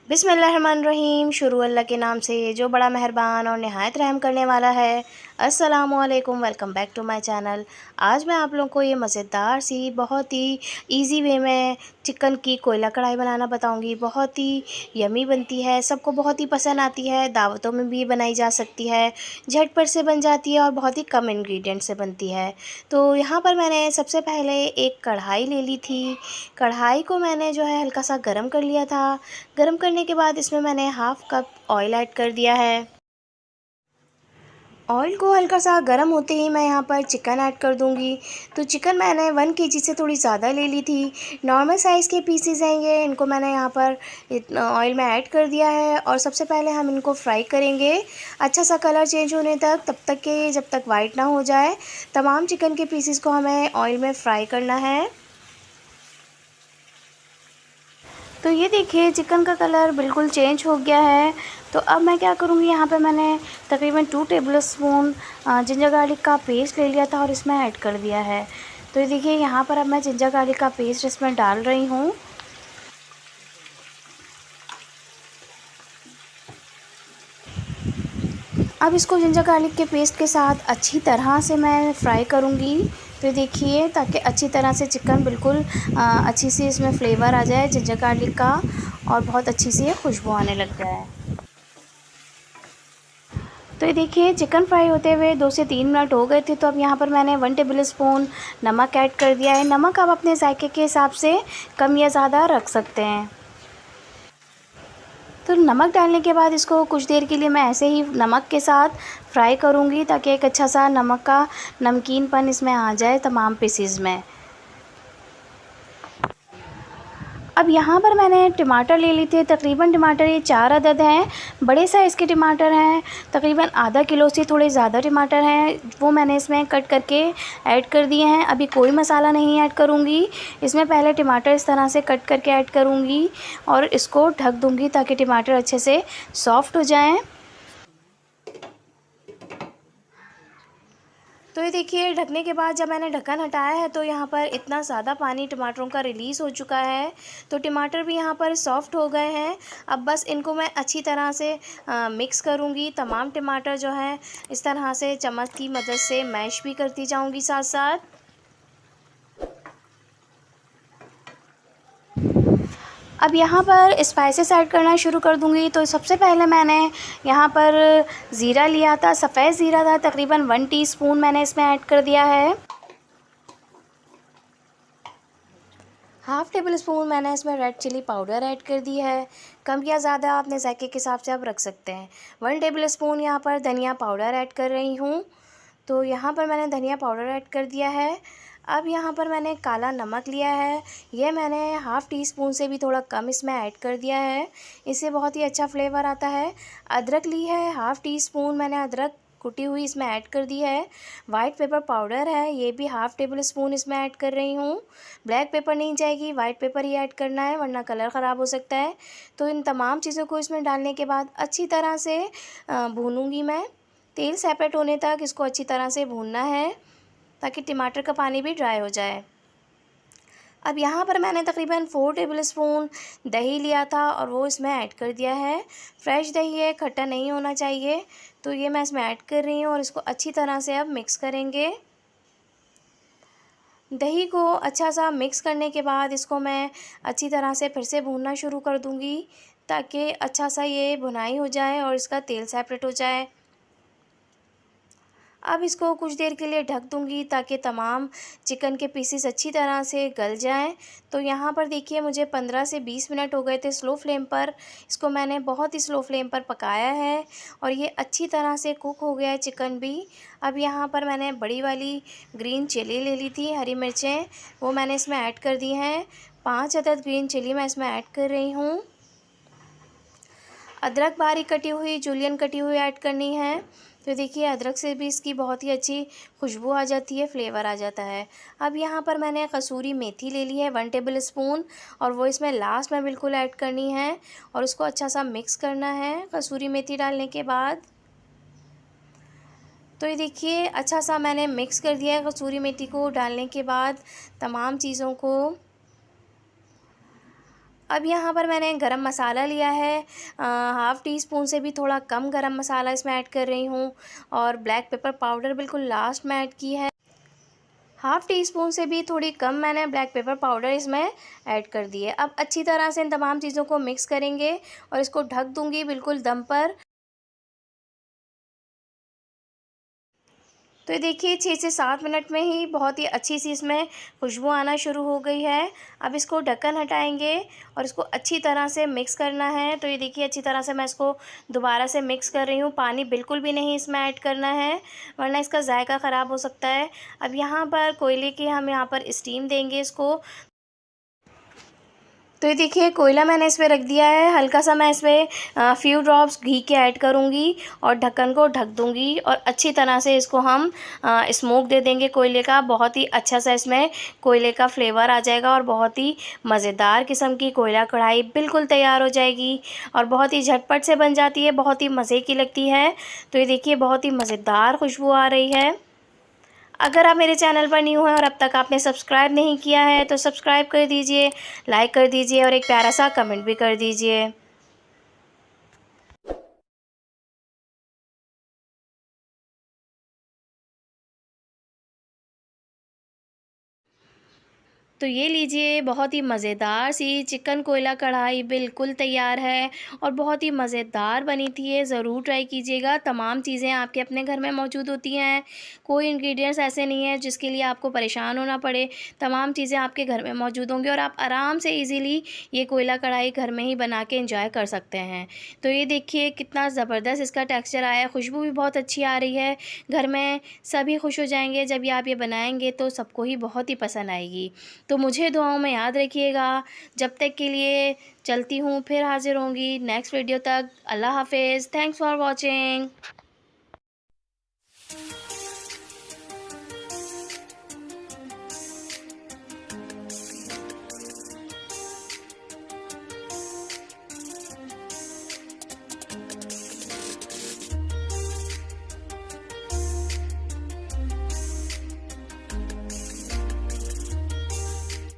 बिस्मिल्लाहिर्रहमानिर्रहीम। शुरू अल्लाह के नाम से जो बड़ा मेहरबान और नहायत रहम करने वाला है। अस्सलामुअलैकुम, welcome back to my channel. आज मैं आप लोगों को ये मज़ेदार सी बहुत ही इजी वे में चिकन की कोयला कढ़ाई बनाना बताऊंगी। बहुत ही यमी बनती है, सबको बहुत ही पसंद आती है, दावतों में भी बनाई जा सकती है, झटपट से बन जाती है और बहुत ही कम इंग्रेडिएंट से बनती है। तो यहाँ पर मैंने सबसे पहले एक कढ़ाई ले ली थी। कढ़ाई को मैंने जो है हल्का सा गर्म कर लिया था। गर्म करने के बाद इसमें मैंने हाफ़ कप ऑयल ऐड कर दिया है। ऑयल को हल्का सा गर्म होते ही मैं यहाँ पर चिकन ऐड कर दूँगी। तो चिकन मैंने 1 केजी से थोड़ी ज़्यादा ले ली थी। नॉर्मल साइज़ के पीसेस हैं ये, इनको मैंने यहाँ पर ऑयल में ऐड कर दिया है और सबसे पहले हम इनको फ्राई करेंगे अच्छा सा कलर चेंज होने तक, तब तक के जब तक वाइट ना हो जाए। तमाम चिकन के पीसेस को हमें ऑयल में फ्राई करना है। तो ये देखिए चिकन का कलर बिल्कुल चेंज हो गया है। तो अब मैं क्या करूँगी, यहाँ पे मैंने तकरीबन 2 टेबलस्पून जिंजर गार्लिक का पेस्ट ले लिया था और इसमें ऐड कर दिया है। तो ये देखिए यहाँ पर अब मैं जिंजर गार्लिक का पेस्ट इसमें डाल रही हूँ। अब इसको जिंजर गार्लिक के पेस्ट के साथ अच्छी तरह से मैं फ्राई करूँगी। तो देखिए ताकि अच्छी तरह से चिकन बिल्कुल अच्छी सी इसमें फ्लेवर आ जाए जिंजर गार्लिक का और बहुत अच्छी सी खुशबू आने लग जाए। तो ये देखिए चिकन फ्राई होते हुए 2 से 3 मिनट हो गए थे। तो अब यहाँ पर मैंने 1 टेबलस्पून नमक ऐड कर दिया है। नमक आप अपने जायके के हिसाब से कम या ज़्यादा रख सकते हैं। तो नमक डालने के बाद इसको कुछ देर के लिए मैं ऐसे ही नमक के साथ फ्राई करूँगी ताकि एक अच्छा सा नमक का नमकीनपन इसमें आ जाए तमाम पीसेस में। अब यहाँ पर मैंने टमाटर ले लिए थे। तकरीबन टमाटर ये 4 अदद हैं। बड़े साइज़ के टमाटर हैं। तकरीबन आधा किलो से थोड़े ज़्यादा टमाटर हैं, वो मैंने इसमें कट करके ऐड कर दिए हैं। अभी कोई मसाला नहीं ऐड करूँगी, इसमें पहले टमाटर इस तरह से कट करके ऐड करूँगी और इसको ढक दूँगी ताकि टमाटर अच्छे से सॉफ़्ट हो जाएँ। तो ये देखिए ढकने के बाद जब मैंने ढक्कन हटाया है तो यहाँ पर इतना ज़्यादा पानी टमाटरों का रिलीज़ हो चुका है। तो टमाटर भी यहाँ पर सॉफ़्ट हो गए हैं। अब बस इनको मैं अच्छी तरह से मिक्स करूँगी। तमाम टमाटर जो हैं इस तरह से चम्मच की मदद से मैश भी करती जाऊँगी साथ साथ। अब यहाँ पर स्पाइसेस ऐड करना शुरू कर दूँगी। तो सबसे पहले मैंने यहाँ पर ज़ीरा लिया था, सफ़ेद ज़ीरा था, तकरीबन 1 टीस्पून मैंने इसमें ऐड कर दिया है। हाफ़ टेबल स्पून मैंने इसमें रेड चिली पाउडर ऐड कर दी है। कम या ज़्यादा अपने जायके के हिसाब से आप रख सकते हैं। 1 टेबल स्पून यहाँ पर धनिया पाउडर ऐड कर रही हूँ। तो यहाँ पर मैंने धनिया पाउडर ऐड कर दिया है। अब यहाँ पर मैंने काला नमक लिया है, यह मैंने हाफ़ टी स्पून से भी थोड़ा कम इसमें ऐड कर दिया है। इससे बहुत ही अच्छा फ्लेवर आता है। अदरक ली है, हाफ़ टी स्पून मैंने अदरक कुटी हुई इसमें ऐड कर दी है। वाइट पेपर पाउडर है, ये भी हाफ़ टेबल स्पून इसमें ऐड कर रही हूँ। ब्लैक पेपर नहीं जाएगी, वाइट पेपर ही ऐड करना है वरना कलर ख़राब हो सकता है। तो इन तमाम चीज़ों को इसमें डालने के बाद अच्छी तरह से भूनूंगी मैं। तेल सेपरेट होने तक इसको अच्छी तरह से भूनना है ताकि टमाटर का पानी भी ड्राई हो जाए। अब यहाँ पर मैंने तकरीबन 4 टेबलस्पून दही लिया था और वो इसमें ऐड कर दिया है। फ्रेश दही है, खट्टा नहीं होना चाहिए। तो ये मैं इसमें ऐड कर रही हूँ और इसको अच्छी तरह से अब मिक्स करेंगे। दही को अच्छा सा मिक्स करने के बाद इसको मैं अच्छी तरह से फिर से भूनना शुरू कर दूँगी ताकि अच्छा सा ये भुनाई हो जाए और इसका तेल सेपरेट हो जाए। अब इसको कुछ देर के लिए ढक दूँगी ताकि तमाम चिकन के पीसेस अच्छी तरह से गल जाएँ। तो यहाँ पर देखिए मुझे 15 से 20 मिनट हो गए थे स्लो फ्लेम पर। इसको मैंने बहुत ही स्लो फ्लेम पर पकाया है और ये अच्छी तरह से कुक हो गया है चिकन भी। अब यहाँ पर मैंने बड़ी वाली ग्रीन चिली ले ली थी, हरी मिर्चें, वो मैंने इसमें ऐड कर दी हैं। 5 अदद ग्रीन चिली मैं इसमें ऐड कर रही हूँ। अदरक बारीक कटी हुई, जूलियन कटी हुई ऐड करनी है। तो देखिए अदरक से भी इसकी बहुत ही अच्छी खुशबू आ जाती है, फ्लेवर आ जाता है। अब यहाँ पर मैंने कसूरी मेथी ले ली है 1 टेबल स्पून और वो इसमें लास्ट में बिल्कुल ऐड करनी है और उसको अच्छा सा मिक्स करना है कसूरी मेथी डालने के बाद। तो ये देखिए अच्छा सा मैंने मिक्स कर दिया है कसूरी मेथी को डालने के बाद तमाम चीज़ों को। अब यहाँ पर मैंने गरम मसाला लिया है, हाफ़ टी स्पून से भी थोड़ा कम गरम मसाला इसमें ऐड कर रही हूँ। और ब्लैक पेपर पाउडर बिल्कुल लास्ट में ऐड की है। हाफ़ टी स्पून से भी थोड़ी कम मैंने ब्लैक पेपर पाउडर इसमें ऐड कर दी है। अब अच्छी तरह से इन तमाम चीज़ों को मिक्स करेंगे और इसको ढक दूँगी बिल्कुल दम पर। तो ये देखिए 6 से 7 मिनट में ही बहुत ही अच्छी सी इसमें खुशबू आना शुरू हो गई है। अब इसको ढक्कन हटाएंगे और इसको अच्छी तरह से मिक्स करना है। तो ये देखिए अच्छी तरह से मैं इसको दोबारा से मिक्स कर रही हूँ। पानी बिल्कुल भी नहीं इसमें ऐड करना है, वरना इसका जायका ख़राब हो सकता है। अब यहाँ पर कोयले की हम यहाँ पर स्टीम देंगे इसको। तो ये देखिए कोयला मैंने इस पे रख दिया है। हल्का सा मैं इसमें फ्यू ड्रॉप्स घी के ऐड करूँगी और ढक्कन को ढक दूँगी और अच्छी तरह से इसको हम स्मोक दे देंगे कोयले का। बहुत ही अच्छा सा इसमें कोयले का फ्लेवर आ जाएगा और बहुत ही मज़ेदार किस्म की कोयला कढ़ाई बिल्कुल तैयार हो जाएगी और बहुत ही झटपट से बन जाती है, बहुत ही मज़े की लगती है। तो ये देखिए बहुत ही मज़ेदार खुशबू आ रही है। अगर आप मेरे चैनल पर न्यू हैं और अब तक आपने सब्सक्राइब नहीं किया है तो सब्सक्राइब कर दीजिए, लाइक कर दीजिए और एक प्यारा सा कमेंट भी कर दीजिए। तो ये लीजिए बहुत ही मज़ेदार सी चिकन कोयला कढ़ाई बिल्कुल तैयार है और बहुत ही मज़ेदार बनी थी। ये ज़रूर ट्राई कीजिएगा। तमाम चीज़ें आपके अपने घर में मौजूद होती हैं, कोई इंग्रेडिएंट्स ऐसे नहीं है जिसके लिए आपको परेशान होना पड़े। तमाम चीज़ें आपके घर में मौजूद होंगी और आप आराम से ईज़िली ये कोयला कढ़ाई घर में ही बना के एंजॉय कर सकते हैं। तो ये देखिए कितना ज़बरदस्त इसका टेक्सचर आया है, खुशबू भी बहुत अच्छी आ रही है। घर में सभी खुश हो जाएंगे जब ये आप ये बनाएंगे, तो सबको ही बहुत ही पसंद आएगी। तो मुझे दुआओं में याद रखिएगा। जब तक के लिए चलती हूँ, फिर हाज़िर होंगी नेक्स्ट वीडियो तक। अल्लाह हाफ़िज़। Thanks for watching.